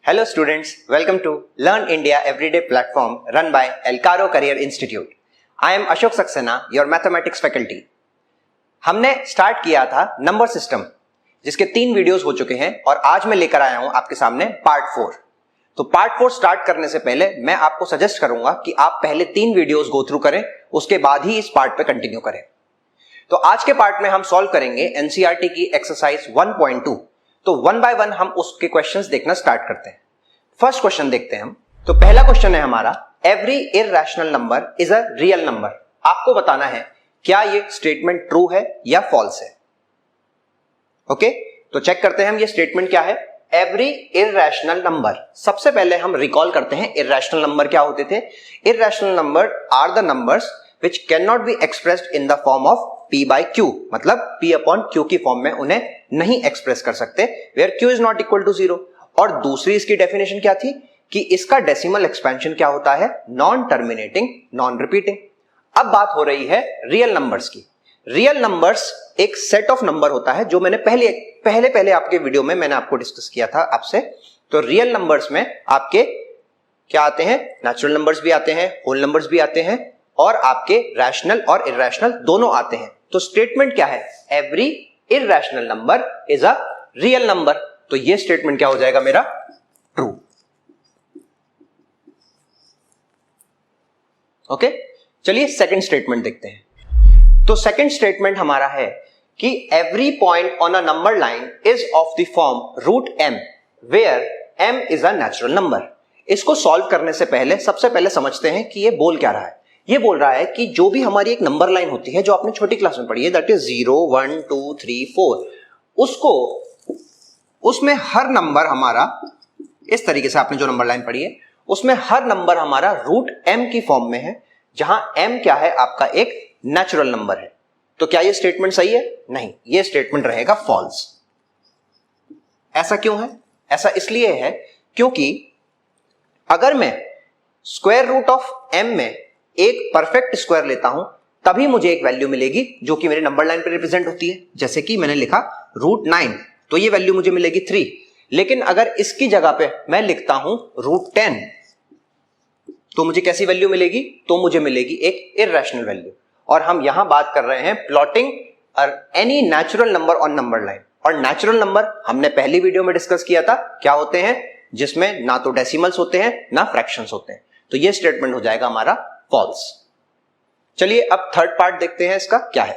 Hello students, welcome to Learn India Everyday platform run by Elcaro Career Institute. I am Ashok Saxena, your mathematics faculty. हमने start किया था number system, जिसके 3 videos हो चुके हैं और आज मैं लेकर आया हूं आपके सामने पार्ट 4. तो पार्ट 4 स्टार्ट करने से पहले मैं आपको सजेस्ट करूंगा कि आप पहले 3 वीडियोस गो थ्रू करें, उसके बाद ही इस पार्ट पे कंटिन्यू करें. तो आज के पार्ट में हम सॉल्व करेंगे एनसीईआरटी की एक्सरसाइज 1.2. तो 1 बाय 1 हम उसके क्वेश्चंस देखना स्टार्ट करते हैं. फर्स्ट क्वेश्चन देखते हैं हम. तो पहला क्वेश्चन है हमारा, every irrational number is a real number. आपको बताना है क्या ये स्टेटमेंट ट्रू है या फॉल्स है. ओके, तो चेक करते हैं हम ये स्टेटमेंट क्या है. Every irrational number. सबसे पहले हम रिकॉल करते हैं इररेशनल नंबर क्या होते थे. Irrational number are the numbers which can not be expressed in the form of p by q. मतलब p अपॉन q की फॉर्म में उन्हें नहीं एक्सप्रेस कर सकते where q is not equal to 0. और दूसरी इसकी डेफिनेशन क्या थी कि इसका डेसिमल एक्सपेंशन क्या होता है, नॉन टर्मिनेटिंग नॉन रिपीटिंग. अब बात हो रही है रियल नंबर्स की. रियल नंबर्स एक सेट ऑफ नंबर होता है जो मैंने पहले आपके वीडियो में मैंने आपको डिस्कस किया था आपसे. तो रियल नंबर्स में आपके क्या आते हैं, नेचुरल नंबर्स भी आते हैं, होल नंबर्स भी आते हैं और आपके रैशनल और इररेशनल दोनों आते हैं. तो स्टेटमेंट क्या है, every irrational number is a real number. तो ये स्टेटमेंट क्या हो जाएगा मेरा, ट्रू. ओके, चलिए सेकंड स्टेटमेंट देखते हैं. तो सेकंड स्टेटमेंट हमारा है कि every point on a number line is of the form root m where m is a natural number. इसको सॉल्व करने से पहले सबसे पहले समझते हैं कि ये बोल क्या रहा है. ये बोल रहा है कि जो भी हमारी एक नंबर लाइन होती है जो आपने छोटी क्लास में पढ़ी है, दैट इज 0 1 2 3 4, उसमें हर नंबर हमारा इस तरीके से आपने जो नंबर लाइन पढ़ी है उसमें हर नंबर हमारा रूट m की फॉर्म में है, जहां m क्या है, आपका एक नेचुरल नंबर है. तो क्या ये स्टेटमेंट सही है? नहीं, ये स्टेटमेंट रहेगा फॉल्स. ऐसा क्यों है? ऐसा इसलिए है क्योंकि अगर मैं स्क्वायर रूट ऑफ m में एक परफेक्ट स्क्वायर लेता हूं तभी मुझे एक वैल्यू मिलेगी जो कि मेरे नंबर लाइन पे रिप्रेजेंट होती है. जैसे कि मैंने लिखा रूट 9, तो ये वैल्यू मुझे मिलेगी 3. लेकिन अगर इसकी जगह पे मैं लिखता हूं रूट 10, तो मुझे कैसी वैल्यू मिलेगी, तो मुझे मिलेगी एक इररेशनल वैल्यू. और हम यहां बात कर रहे हैं plotting any natural number on number line. और नेचुरल नंबर हमने पहली वीडियो में डिस्कस किया था, क्या होते हैं, जिसमें ना तो डेसिमल्स होते हैं ना फ्रैक्शंस होते हैं. तो ये स्टेटमेंट हो जाएगा हमारा फॉल्स. चलिए अब थर्ड पार्ट देखते हैं इसका क्या है.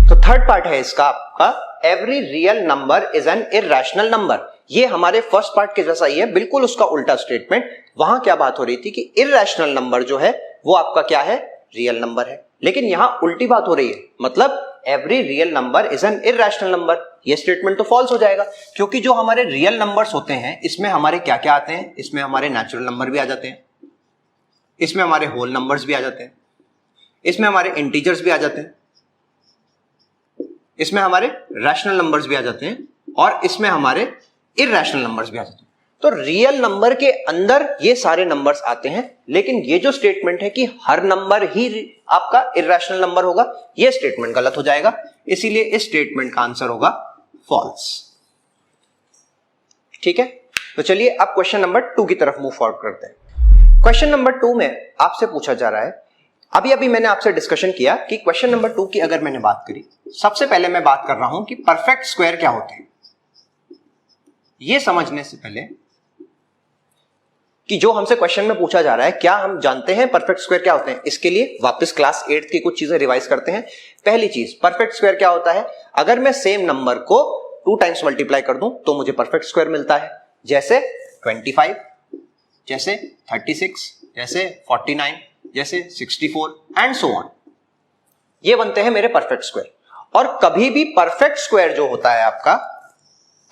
तो थर्ड पार्ट है इसका आपका, every real number is an irrational number. ये हमारे फर्स्ट पार्ट के जैसा ही है, बिल्कुल उसका उल्टा स्टेटमेंट. वहां क्या बात हो रही थी कि इररेशनल नंबर जो है वो आपका क्या है, रियल नंबर है. लेकिन यहां उल्टी बात हो रही है, मतलब every real number is an irrational number. ये स्टेटमेंट तो फॉल्स हो जाएगा क्योंकि जो हमारे रियल नंबर्स होते हैं इसमें हमारे क्या क्या आते हैं, इसमें हमारे नेचुरल नंबर भी आ जाते हैं, इसमें हमारे होल नंबर्स भी आ जाते हैं, इसमें हमारे इंटीजर्स भी आ जाते हैं, इसमें हमारे रैशनल नंबर्स भी आ जाते हैं और इसमें हमारे इररेशनल नंबर्स भी आ जाते हैं. तो रियल नंबर के अंदर ये सारे नंबर्स आते हैं. लेकिन ये जो स्टेटमेंट है कि हर नंबर ही आपका इररेशनल नंबर होगा, ये स्टेटमेंट गलत हो जाएगा. इसीलिए इस स्टेटमेंट का आंसर होगा फॉल्स. ठीक है, तो चलिए अब क्वेश्चन नंबर 2 की तरफ मूव फॉरवर्ड करते हैं. क्वेश्चन नंबर 2 में आपसे पूछा जा रहा है, अभी मैंने आपसे डिस्कशन किया कि क्वेश्चन नंबर 2 की अगर मैंने बात करी, सबसे पहले मैं बात कर रहा हूं कि परफेक्ट स्क्वायर क्या होते हैं. यह समझने से पहले कि जो हमसे क्वेश्चन में पूछा जा रहा है क्या हम जानते हैं परफेक्ट स्क्वायर क्या होते हैं, इसके लिए वापस क्लास 8 की कुछ चीजें रिवाइज करते हैं. पहली चीज, परफेक्ट स्क्वायर क्या होता है, अगर मैं सेम नंबर को 2 टाइम्स मल्टीप्लाई कर दूं तो मुझे परफेक्ट स्क्वायर मिलता है. जैसे 25, जैसे 36, जैसे 49, जैसे 64 एंड सो ऑन. ये बनते हैं मेरे परफेक्ट स्क्वायर. और कभी भी परफेक्ट स्क्वायर जो होता है आपका,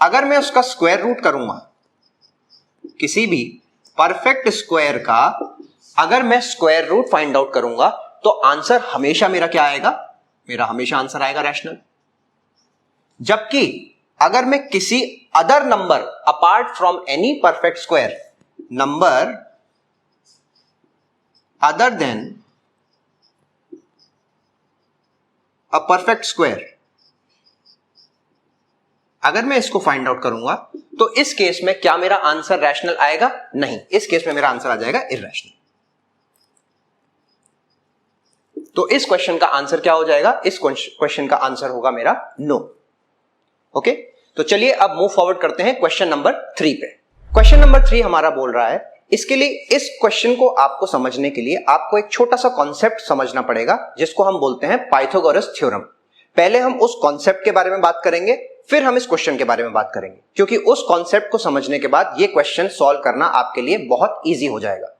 अगर मैं उसका स्क्वायर रूट करूंगा, किसी भी परफेक्ट स्क्वायर का अगर मैं स्क्वायर रूट फाइंड आउट करूंगा तो आंसर हमेशा मेरा क्या आएगा, मेरा हमेशा आंसर आएगा रैशनल. जबकि अगर मैं किसी other number apart from any perfect square number other than a perfect square अगर मैं इसको फाइंड आउट करूंगा तो इस केस में क्या मेरा आंसर रैशनल आएगा? नहीं, इस केस में मेरा आंसर आ जाएगा इरैशनल। तो इस क्वेश्चन का आंसर क्या हो जाएगा? इस क्वेश्चन का आंसर होगा मेरा नो। ओके, तो चलिए अब मूव फॉरवर्ड करते हैं क्वेश्चन नंबर 3 पे। क्वेश्चन नंबर 3 हमारा बोल रहा है, इसके लिए इस क्वेश्चन को आपको समझने के लिए आपको एक छोटा सा कॉन्सेप्ट समझना पड़ेगा जिसको हम बोलते हैं पाइथागोरस थ्योरम। पहले हम उस कॉन्सेप्ट के बारे में बात करेंगे, फिर हम इस क्वेश्चन के बारे में बात करेंगे, क्योंकि उस कॉन्सेप्ट को समझने के बाद ये क्वेश्चन सॉल्व करना आपके लिए बहुत ईजी हो जाएगा।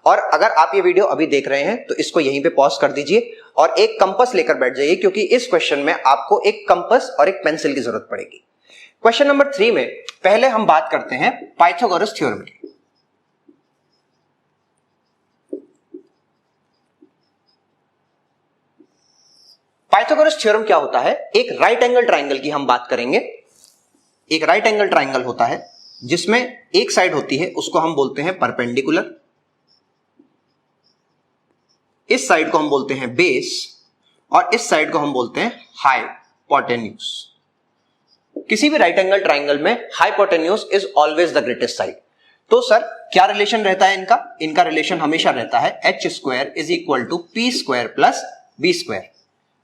और अगर आप ये वीडियो अभी देख रहे हैं तो इसको यहीं पे पॉज कर दीजिए और एक कंपास लेकर बैठ जाइए, क्योंकि इस क्वेश्चन में आपको एक कंपास और एक पेंसिल की जरूरत पड़ेगी। क्वेश्चन नंबर 3 में पहले हम बात करते हैं पाइथागोरस थ्योरम की। पाइथागोरस थ्योरम क्या होता है? एक राइट एंगल ट्राइंगल की हम बात करेंगे। एक राइट एंगल ट्राइंगल होता है जिसमें एक साइड होती है उसको हम बोलते हैं परपेंडिकुलर, इस साइड को हम बोलते हैं बेस और इस साइड को हम बोलते हैं हाइपोटेन्यूज। किसी भी राइट एंगल ट्राइंगल में hypotenuse is always the greatest side. तो सर क्या रिलेशन रहता है इनका? इनका रिलेशन हमेशा रहता है h square is equal to P square plus B square.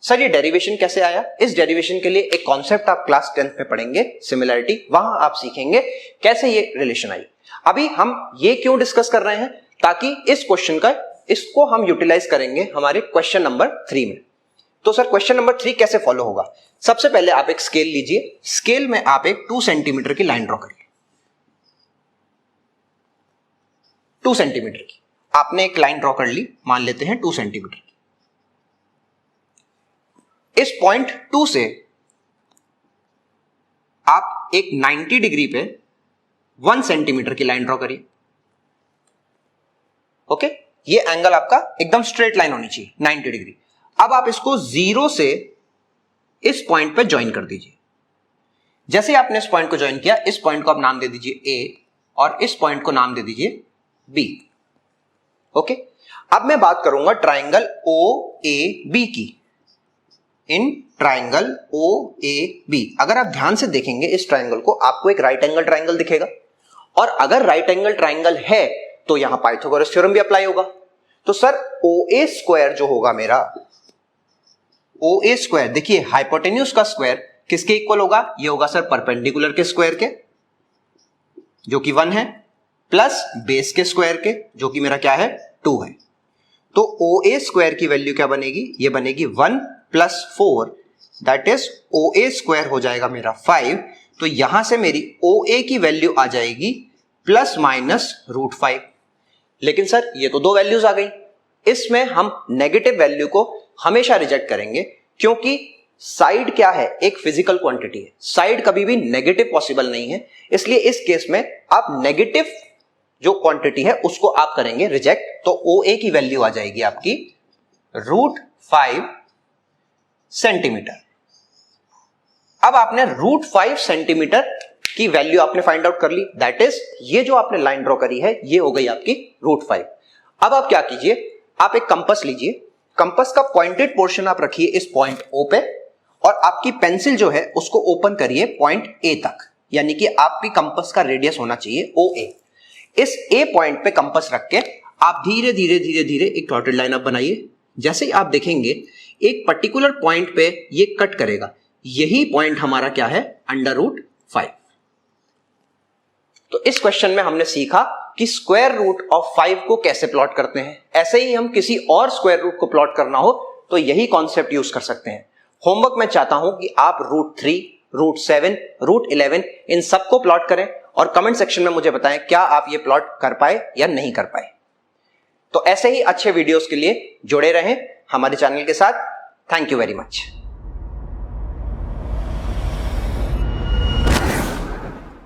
Sir ये डेरिवेशन कैसे आया? इस डेरिवेशन के लिए एक कॉन्सेप्ट आप क्लास 10th में पढ़ेंगे, सिमिलरिटी, वहां आप सीखेंगे कैसे ये रिलेशन आई। अभी हम ये क्यों डिस्कस कर रहे हैं? ताकि इस क्वेश्चन का इसको हम यूटिलाइज करेंगे हमारे क्वेश्चन नंबर 3 में। तो सर क्वेश्चन नंबर 3 कैसे फॉलो होगा? सबसे पहले आप एक स्केल लीजिए, स्केल में आप एक 2 सेंटीमीटर की लाइन ड्रॉ करिए। 2 सेंटीमीटर की आपने एक लाइन ड्रॉ कर ली, मान लेते हैं 2 सेंटीमीटर की। इस पॉइंट 2 से आप एक 90 डिग्री पे 1 सेंटीमीटर की लाइन ड्रॉ करिए। ओके, ये एंगल आपका एकदम स्ट्रेट लाइन होनी चाहिए 90 डिग्री। अब आप इसको 0 से इस पॉइंट पे ज्वाइन कर दीजिए। जैसे आपने इस पॉइंट को ज्वाइन किया, इस पॉइंट को आप नाम दे दीजिए A और इस पॉइंट को नाम दे दीजिए B। ओके, अब मैं बात करूंगा ट्राइंगल OAB की। इन ट्राइंगल OAB अगर आप ध्यान से देखेंगे इस ट्राइंगल को, आपको एक राइट एंगल ट्राइंगल दिखेगा और अगर राइट एंगल ट्राइंगल है तो यहां पाइथागोरस थ्योरम भी अप्लाई होगा। तो सर OA स्क्वायर जो होगा मेरा, OA स्क्वायर, देखिए हाइपोटेन्यूज का स्क्वायर किसके इक्वल होगा? ये होगा सर परपेंडिकुलर के स्क्वायर के, जो कि 1 है, प्लस बेस के स्क्वायर के, जो कि मेरा क्या है? 2 है। तो OA स्क्वायर की वैल्यू क्या बनेगी? ये बनेगी 1 plus 4, that is OA square हो जाएगा मेरा 5। तो यहां से मेरी OA की वैल्यू आ जाएगी प्लस माइनस √5। लेकिन सर ये तो 2 वैल्यूज आ गई, इसमें हम नेगेटिव वैल्यू को हमेशा रिजेक्ट करेंगे, क्योंकि साइड क्या है? एक फिजिकल क्वांटिटी है, साइड कभी भी नेगेटिव पॉसिबल नहीं है। इसलिए इस केस में आप नेगेटिव जो क्वांटिटी है उसको आप करेंगे रिजेक्ट। तो OA की वैल्यू आ जाएगी आपकी √5 सेंटीमीटर। अब आपने √5 सेंटीमीटर की वैल्यू आपने फाइंड आउट कर ली, दैट इज ये जो आपने लाइन ड्रॉ करी है ये हो गई आपकी √5। अब आप क्या कीजिए, आप एक कंपास लीजिए, कंपास का पॉइंटेड पोर्शन आप रखिए इस पॉइंट O पे और आपकी पेंसिल जो है उसको ओपन करिए पॉइंट A तक, यानी कि आपकी कंपास का रेडियस होना चाहिए OA। इस A पॉइंट पे कंपास रख के आप धीरे धीरे धीरे धीरे एक डॉटेड लाइन आप बनाइए। जैसे ही आप देखेंगे एक पर्टिकुलर पॉइंट पे ये कट करेगा, यही पॉइंट हमारा क्या है? √5। तो इस क्वेश्चन में हमने सीखा कि स्क्वायर रूट ऑफ 5 को कैसे प्लॉट करते हैं। ऐसे ही हम किसी और स्क्वायर रूट को प्लॉट करना हो तो यही कॉन्सेप्ट यूज कर सकते हैं। होमवर्क में चाहता हूं कि आप √3, √7, √11 इन सबको प्लॉट करें और कमेंट सेक्शन में मुझे बताएं क्या आप ये प्लॉट कर पाए या नहीं कर पाए। तो ऐसे ही अच्छे वीडियोस के लिए जुड़े रहें हमारे चैनल के साथ। Thank you very much.